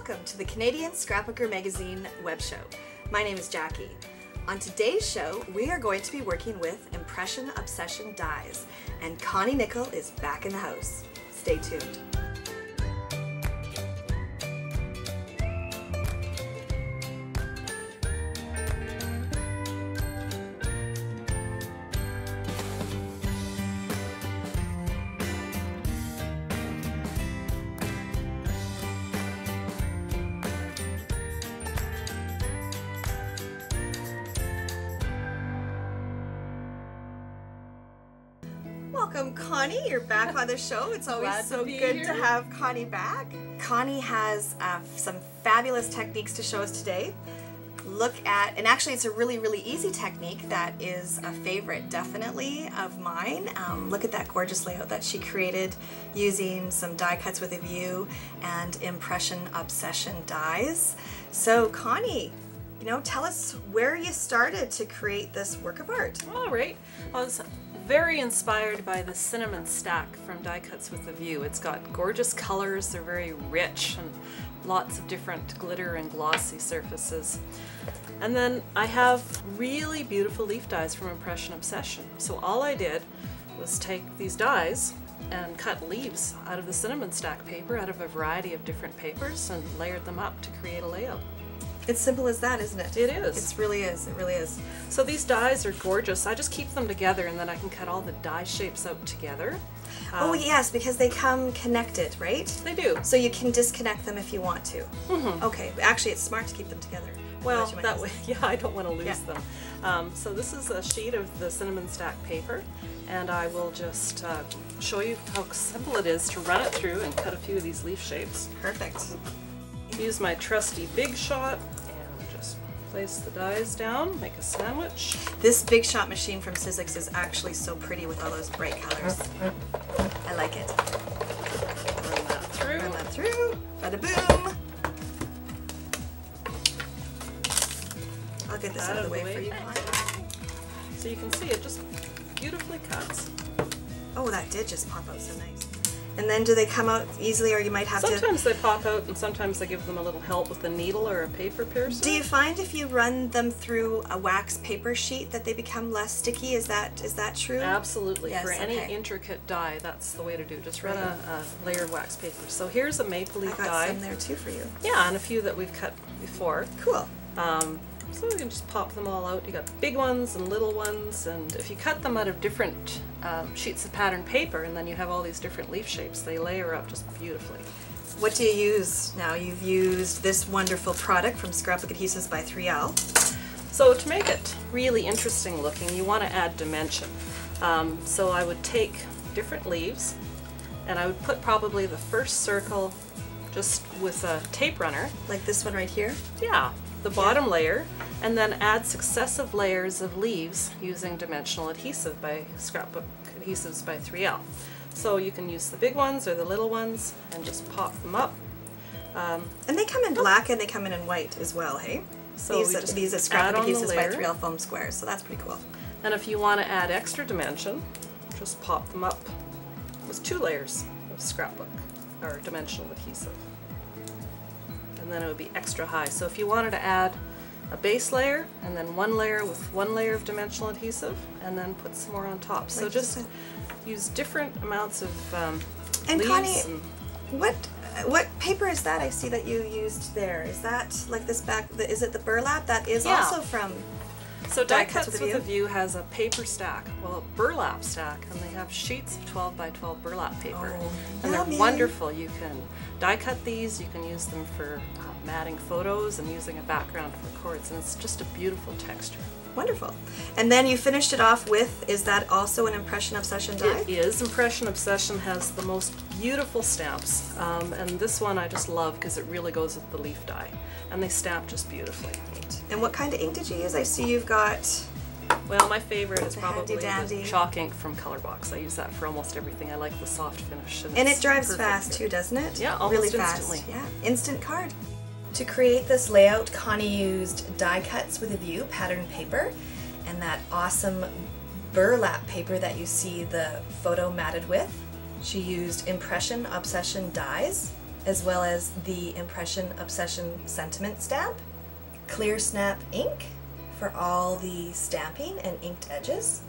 welcome to the Canadian Scrapbooker Magazine web show. My name is Jackie. On today's show, we are going to be working with Impression Obsession dies, and Connie Nickel is back in the house. Stay tuned. Welcome, Connie. You're back on the show. It's always so good to have Connie back. Connie has some fabulous techniques to show us today. Look at, and actually it's a really easy technique that is a favorite definitely of mine. Look at that gorgeous layout that she created using some die cuts with a view and Impression Obsession dies. So Connie, tell us where you started to create this work of art. All right. I was very inspired by the cinnamon stack from Die Cuts with a View. It's got gorgeous colors, they're very rich, and lots of different glitter and glossy surfaces. And then I have really beautiful leaf dies from Impression Obsession. So all I did was take these dies and cut leaves out of the cinnamon stack paper, out of a variety of different papers, and layered them up to create a layout. It's simple as that, isn't it? It is. It really is. It really is. So these dies are gorgeous. I just keep them together and then I can cut all the die shapes out together. Oh yes, because they come connected, right? They do. So you can disconnect them if you want to. Okay, actually it's smart to keep them together. Well, that way, yeah, I don't want to lose them. So this is a sheet of the cinnamon stack paper, and I will just show you how simple it is to run it through and cut a few of these leaf shapes. Perfect. Use my trusty Big Shot and just place the dies down, make a sandwich. This Big Shot machine from Sizzix is actually so pretty with all those bright colors. I like it. Run that through. Run that through. Bada boom. I'll get this out of the way for you. So you can see it just beautifully cuts. Oh, that did just pop out so nice. And then do they come out easily, or you might have Sometimes they pop out, and sometimes I give them a little help with a needle or a paper piercer. Do you find if you run them through a wax paper sheet that they become less sticky? Is that true? Absolutely. Yes, for any intricate die, that's the way to do. Just run a layer of wax paper. So here's a maple leaf die. I got some there too for you. Yeah, and a few that we've cut before. Cool. So we can just pop them all out. You got big ones and little ones, and if you cut them out of different sheets of patterned paper, and then you have all these different leaf shapes, they layer up just beautifully. What do you use now? You've used this wonderful product from Scrapbook Adhesives by 3L. So to make it really interesting looking, you want to add dimension. So I would take different leaves, and I would put probably the first circle just with a tape runner. Like this one right here? Yeah. The bottom layer, and then add successive layers of leaves using dimensional adhesive by Scrapbook Adhesives by 3L. So you can use the big ones or the little ones and just pop them up. And they come in black and they come in white as well, hey? So these are Scrapbook Adhesives by 3L foam squares, so that's pretty cool. And if you want to add extra dimension, just pop them up with 2 layers of scrapbook or dimensional adhesive. And then it would be extra high. So if you wanted to add a base layer and then 1 layer with 1 layer of dimensional adhesive and then put some more on top. So just use different amounts of and leaves. Connie, what paper is that I see that you used there? Is that like this back, is it the burlap? That is also from So Die Cuts with a View has a paper stack, well, a burlap stack, and they have sheets of 12 by 12 burlap paper. And they're wonderful. You can die cut these, you can use them for matting photos and using a background for cords, and it's just a beautiful texture. Wonderful. And then you finished it off with, is that also an Impression Obsession die? It is. Impression Obsession has the most beautiful stamps, and this one I just love because it really goes with the leaf die, and they stamp just beautifully. And what kind of ink did you use? I see you've got... Well, my favorite is probably handy-dandy the chalk ink from Colorbox. I use that for almost everything. I like the soft finish. And it dries fast too, doesn't it? Yeah, almost really instantly. Fast. Yeah, instant card. To create this layout, Connie used Die Cuts with a View pattern paper and that awesome burlap paper that you see the photo matted with. She used Impression Obsession dies, as well as the Impression Obsession Sentiment stamp, Clear Snap ink for all the stamping and inked edges,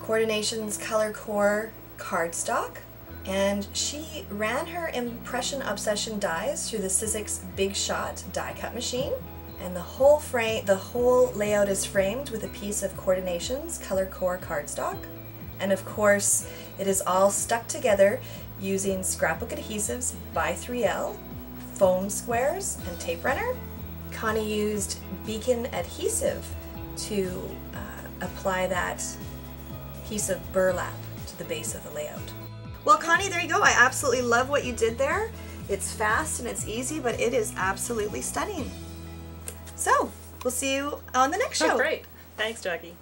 Coordinations Color Core cardstock, and she ran her Impression Obsession dies through the Sizzix Big Shot die cut machine, and the whole layout is framed with a piece of Coordinations Color Core cardstock, and of course it is all stuck together using scrapbook adhesives by 3L, foam squares, and tape runner. Connie used beacon adhesive to apply that piece of burlap to the base of the layout. Well, Connie, there you go. I absolutely love what you did there. It's fast and it's easy, but it is absolutely stunning. So, we'll see you on the next show. Great. Thanks, Jackie.